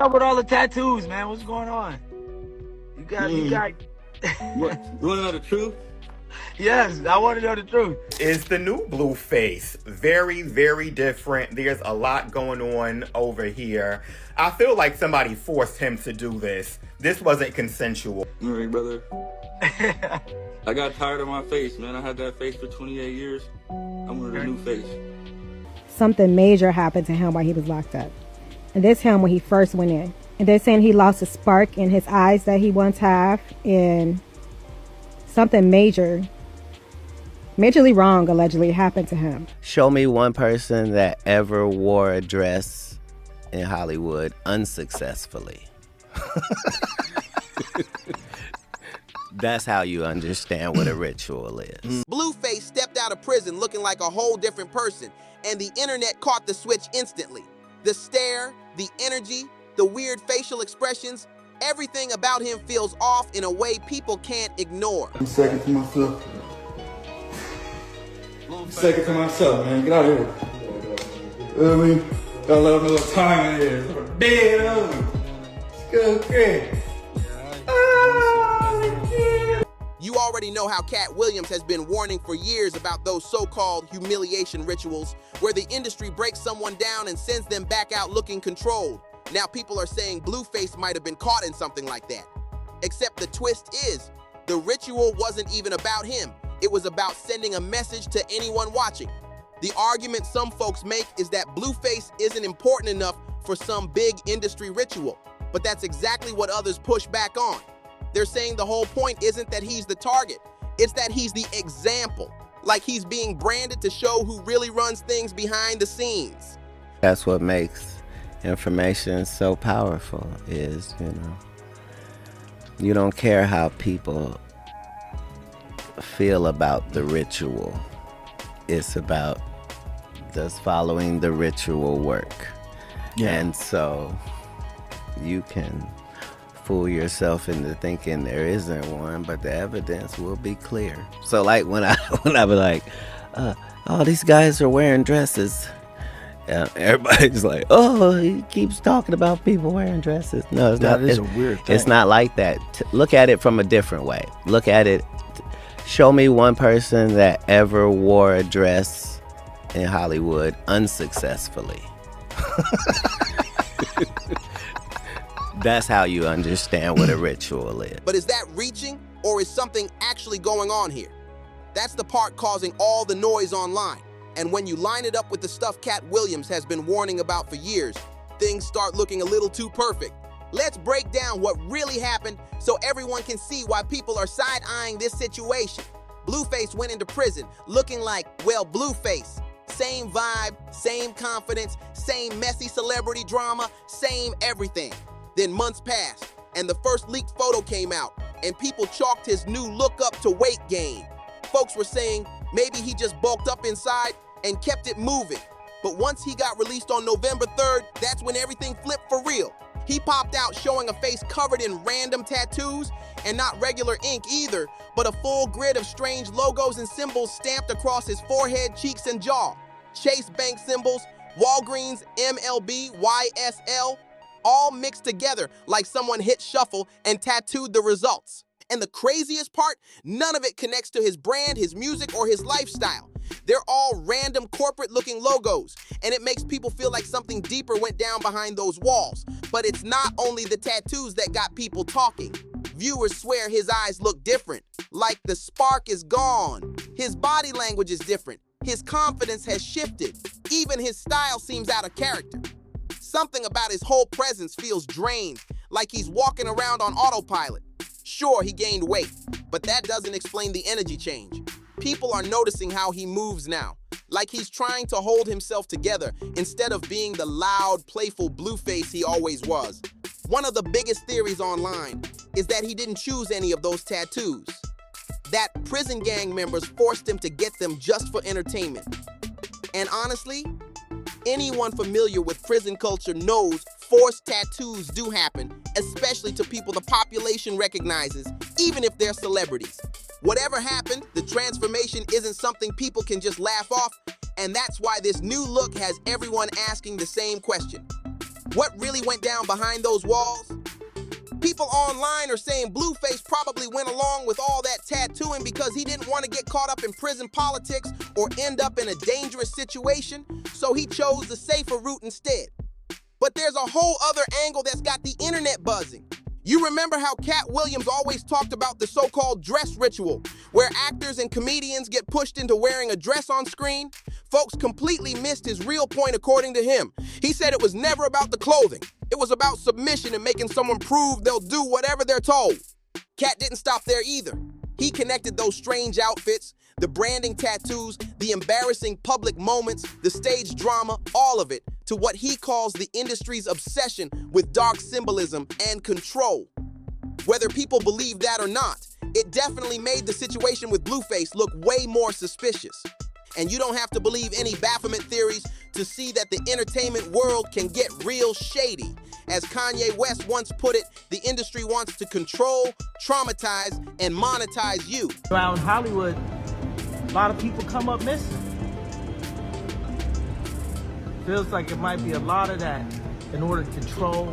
up with all the tattoos, man? What's going on? You got. What? You want to know the truth? Yes, I want to know the truth. Is the new Blueface very, very different? There's a lot going on over here. I feel like somebody forced him to do this. This wasn't consensual. All right, brother. I got tired of my face, man. I had that face for 28 years. I wanted a new face. Something major happened to him while he was locked up. And this him when he first went in. And they're saying he lost a spark in his eyes that he once had. And something majorly wrong allegedly happened to him. Show me one person that ever wore a dress in Hollywood unsuccessfully. That's how you understand what a ritual is. Blueface stepped out of prison looking like a whole different person, and the internet caught the switch instantly. The stare, the energy, the weird facial expressions, everything about him feels off in a way people can't ignore. I'm second to myself. Second to myself, man. Get out of here. You know what I mean? Gotta let them know what time it is. I'm dead on him. It's good, okay. You already know how Katt Williams has been warning for years about those so-called humiliation rituals where the industry breaks someone down and sends them back out looking controlled. Now people are saying Blueface might have been caught in something like that. Except the twist is, the ritual wasn't even about him. It was about sending a message to anyone watching. The argument some folks make is that Blueface isn't important enough for some big industry ritual, but that's exactly what others push back on. They're saying the whole point isn't that he's the target, it's that he's the example, like he's being branded to show who really runs things behind the scenes. That's what makes information so powerful is, you don't care how people feel about the ritual. It's about does following the ritual work. Yeah. And so you can fool yourself into thinking there isn't one, but the evidence will be clear. So like when I be like, oh, these guys are wearing dresses. Everybody's like, oh, he keeps talking about people wearing dresses. No, it's not. That is a weird thing. It's not like that. Look at it from a different way. Look at it. Show me one person that ever wore a dress in Hollywood unsuccessfully. That's how you understand what a ritual is. But is that reaching, or is something actually going on here? That's the part causing all the noise online. And when you line it up with the stuff Katt Williams has been warning about for years, things start looking a little too perfect. Let's break down what really happened so everyone can see why people are side-eyeing this situation. Blueface went into prison looking like, well, Blueface. Same vibe, same confidence, same messy celebrity drama, same everything. Then months passed, and the first leaked photo came out, and people chalked his new look up to weight gain. Folks were saying maybe he just bulked up inside and kept it moving. But once he got released on November 3rd, that's when everything flipped for real. He popped out showing a face covered in random tattoos, and not regular ink either, but a full grid of strange logos and symbols stamped across his forehead, cheeks, and jaw. Chase Bank symbols, Walgreens, MLB, YSL, all mixed together like someone hit shuffle and tattooed the results. And the craziest part, none of it connects to his brand, his music, or his lifestyle. They're all random corporate-looking logos, and it makes people feel like something deeper went down behind those walls. But it's not only the tattoos that got people talking. Viewers swear his eyes look different, like the spark is gone. His body language is different. His confidence has shifted. Even his style seems out of character. Something about his whole presence feels drained, like he's walking around on autopilot. Sure, he gained weight, but that doesn't explain the energy change. People are noticing how he moves now, like he's trying to hold himself together instead of being the loud, playful Blueface he always was. One of the biggest theories online is that he didn't choose any of those tattoos. That prison gang members forced him to get them just for entertainment. And honestly, anyone familiar with prison culture knows forced tattoos do happen, especially to people the population recognizes, even if they're celebrities. Whatever happened, the transformation isn't something people can just laugh off, and that's why this new look has everyone asking the same question. What really went down behind those walls? People online are saying Blueface probably went along with all that tattooing because he didn't want to get caught up in prison politics or end up in a dangerous situation, so he chose the safer route instead. But there's a whole other angle that's got the internet buzzing. You remember how Katt Williams always talked about the so-called dress ritual, where actors and comedians get pushed into wearing a dress on screen? Folks completely missed his real point according to him. He said it was never about the clothing. It was about submission and making someone prove they'll do whatever they're told. Katt didn't stop there either. He connected those strange outfits, the branding tattoos, the embarrassing public moments, the stage drama, all of it, to what he calls the industry's obsession with dark symbolism and control. Whether people believe that or not, it definitely made the situation with Blueface look way more suspicious. And you don't have to believe any Baphomet theories to see that the entertainment world can get real shady. As Kanye West once put it, the industry wants to control, traumatize, and monetize you. Out in Hollywood, a lot of people come up missing. Feels like it might be a lot of that in order to control,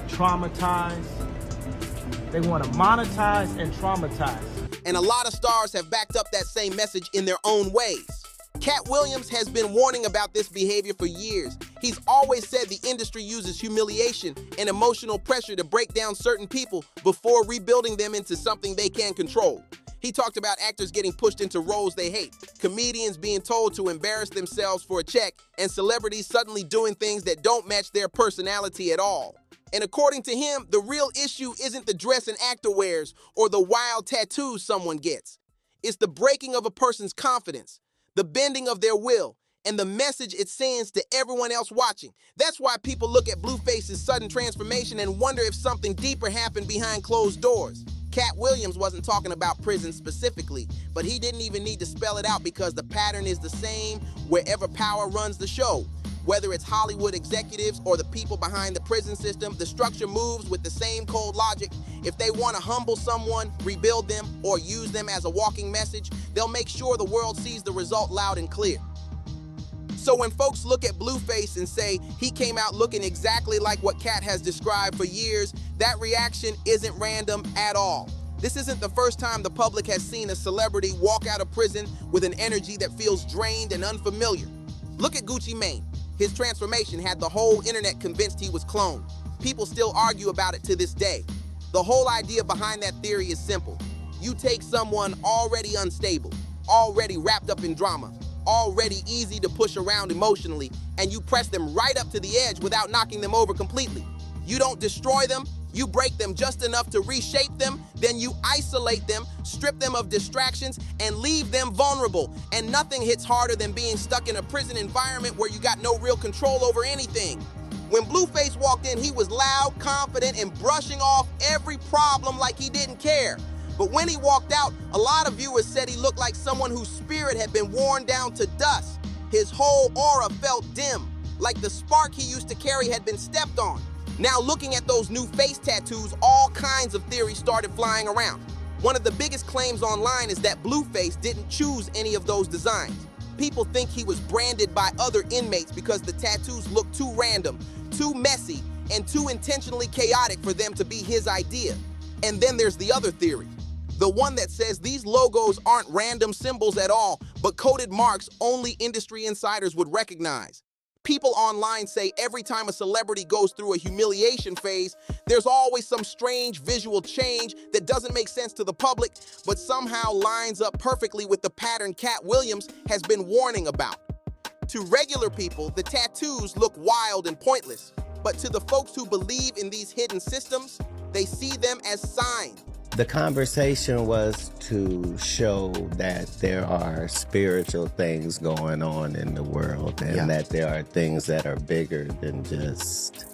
traumatize. They want to monetize and traumatize. And a lot of stars have backed up that same message in their own ways. Katt Williams has been warning about this behavior for years. He's always said the industry uses humiliation and emotional pressure to break down certain people before rebuilding them into something they can control. He talked about actors getting pushed into roles they hate, comedians being told to embarrass themselves for a check, and celebrities suddenly doing things that don't match their personality at all. And according to him, the real issue isn't the dress an actor wears or the wild tattoos someone gets. It's the breaking of a person's confidence, the bending of their will, and the message it sends to everyone else watching. That's why people look at Blueface's sudden transformation and wonder if something deeper happened behind closed doors. Katt Williams wasn't talking about prison specifically, but he didn't even need to spell it out because the pattern is the same wherever power runs the show. Whether it's Hollywood executives or the people behind the prison system, the structure moves with the same cold logic. If they want to humble someone, rebuild them, or use them as a walking message, they'll make sure the world sees the result loud and clear. So when folks look at Blueface and say he came out looking exactly like what Katt has described for years, that reaction isn't random at all. This isn't the first time the public has seen a celebrity walk out of prison with an energy that feels drained and unfamiliar. Look at Gucci Mane. His transformation had the whole internet convinced he was cloned. People still argue about it to this day. The whole idea behind that theory is simple. You take someone already unstable, already wrapped up in drama, already easy to push around emotionally, and you press them right up to the edge without knocking them over completely. You don't destroy them, you break them just enough to reshape them, then you isolate them, strip them of distractions, and leave them vulnerable. And nothing hits harder than being stuck in a prison environment where you got no real control over anything. When Blueface walked in, he was loud, confident, and brushing off every problem like he didn't care. But when he walked out, a lot of viewers said he looked like someone whose spirit had been worn down to dust. His whole aura felt dim, like the spark he used to carry had been stepped on. Now looking at those new face tattoos, all kinds of theories started flying around. One of the biggest claims online is that Blueface didn't choose any of those designs. People think he was branded by other inmates because the tattoos look too random, too messy, and too intentionally chaotic for them to be his idea. And then there's the other theory. The one that says these logos aren't random symbols at all, but coded marks only industry insiders would recognize. People online say every time a celebrity goes through a humiliation phase, there's always some strange visual change that doesn't make sense to the public, but somehow lines up perfectly with the pattern Katt Williams has been warning about. To regular people, the tattoos look wild and pointless, but to the folks who believe in these hidden systems, they see them as signs. The conversation was to show that there are spiritual things going on in the world and that there are things that are bigger than just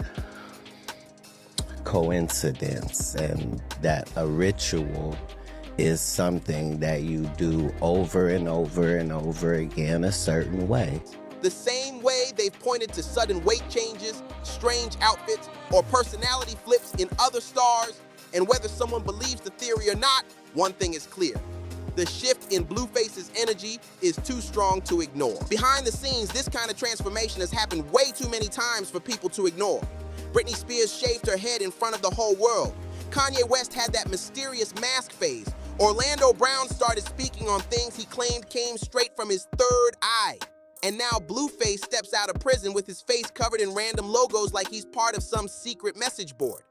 coincidence, and that a ritual is something that you do over and over and over again a certain way. The same way they've pointed to sudden weight changes, strange outfits, or personality flips in other stars. And whether someone believes the theory or not, one thing is clear. The shift in Blueface's energy is too strong to ignore. Behind the scenes, this kind of transformation has happened way too many times for people to ignore. Britney Spears shaved her head in front of the whole world. Kanye West had that mysterious mask phase. Orlando Brown started speaking on things he claimed came straight from his third eye. And now Blueface steps out of prison with his face covered in random logos like he's part of some secret message board.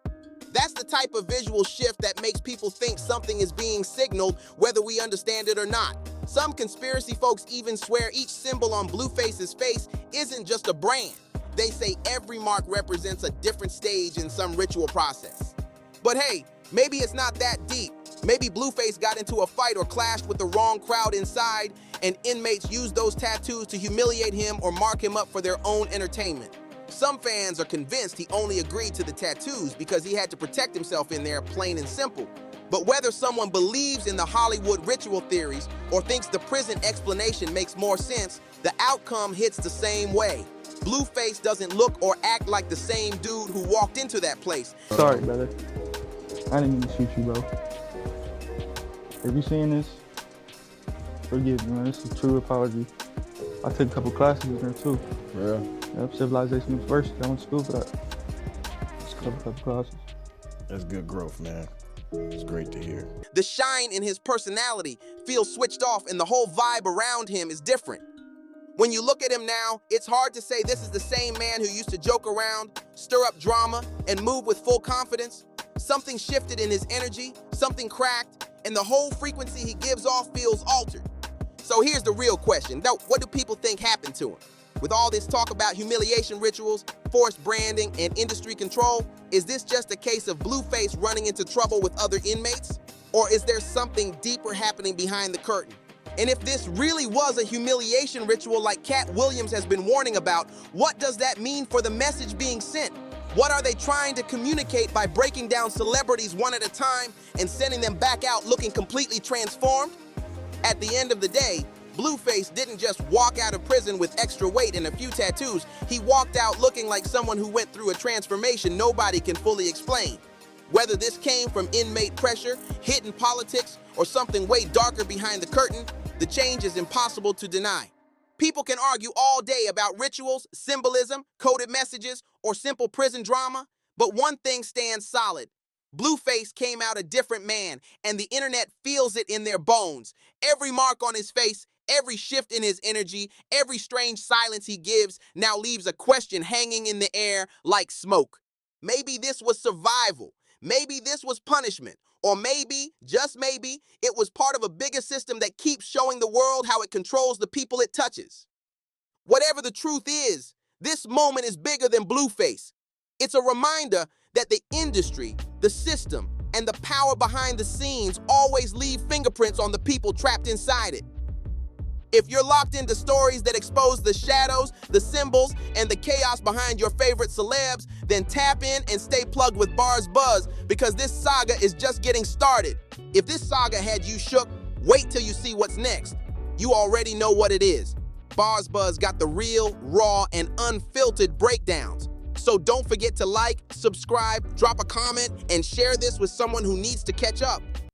That's the type of visual shift that makes people think something is being signaled, whether we understand it or not. Some conspiracy folks even swear each symbol on Blueface's face isn't just a brand. They say every mark represents a different stage in some ritual process. But hey, maybe it's not that deep. Maybe Blueface got into a fight or clashed with the wrong crowd inside, and inmates used those tattoos to humiliate him or mark him up for their own entertainment. Some fans are convinced he only agreed to the tattoos because he had to protect himself in there, plain and simple. But whether someone believes in the Hollywood ritual theories or thinks the prison explanation makes more sense, the outcome hits the same way. Blueface doesn't look or act like the same dude who walked into that place. Sorry, brother. I didn't mean to shoot you, bro. If you seeing this, forgive me, man. This is a true apology. I took a couple classes in there too. Yeah. Yep, Civilization University. I went to school for that. Just a couple classes. That's good growth, man. It's great to hear. The shine in his personality feels switched off, and the whole vibe around him is different. When you look at him now, it's hard to say this is the same man who used to joke around, stir up drama, and move with full confidence. Something shifted in his energy, something cracked, and the whole frequency he gives off feels altered. So here's the real question. Now, what do people think happened to him? With all this talk about humiliation rituals, forced branding, and industry control, is this just a case of Blueface running into trouble with other inmates? Or is there something deeper happening behind the curtain? And if this really was a humiliation ritual like Katt Williams has been warning about, what does that mean for the message being sent? What are they trying to communicate by breaking down celebrities one at a time and sending them back out looking completely transformed? At the end of the day, Blueface didn't just walk out of prison with extra weight and a few tattoos. He walked out looking like someone who went through a transformation nobody can fully explain. Whether this came from inmate pressure, hidden politics, or something way darker behind the curtain, the change is impossible to deny. People can argue all day about rituals, symbolism, coded messages, or simple prison drama, but one thing stands solid. Blueface came out a different man, and the internet feels it in their bones. Every mark on his face, every shift in his energy, every strange silence he gives now leaves a question hanging in the air like smoke. Maybe this was survival. Maybe this was punishment. Or maybe, just maybe, it was part of a bigger system that keeps showing the world how it controls the people it touches. Whatever the truth is, this moment is bigger than Blueface. It's a reminder that the industry, the system, and the power behind the scenes always leave fingerprints on the people trapped inside it. If you're locked into stories that expose the shadows, the symbols, and the chaos behind your favorite celebs, then tap in and stay plugged with BarzBuzz, because this saga is just getting started. If this saga had you shook, wait till you see what's next. You already know what it is. BarzBuzz got the real, raw, and unfiltered breakdowns. So don't forget to like, subscribe, drop a comment, and share this with someone who needs to catch up.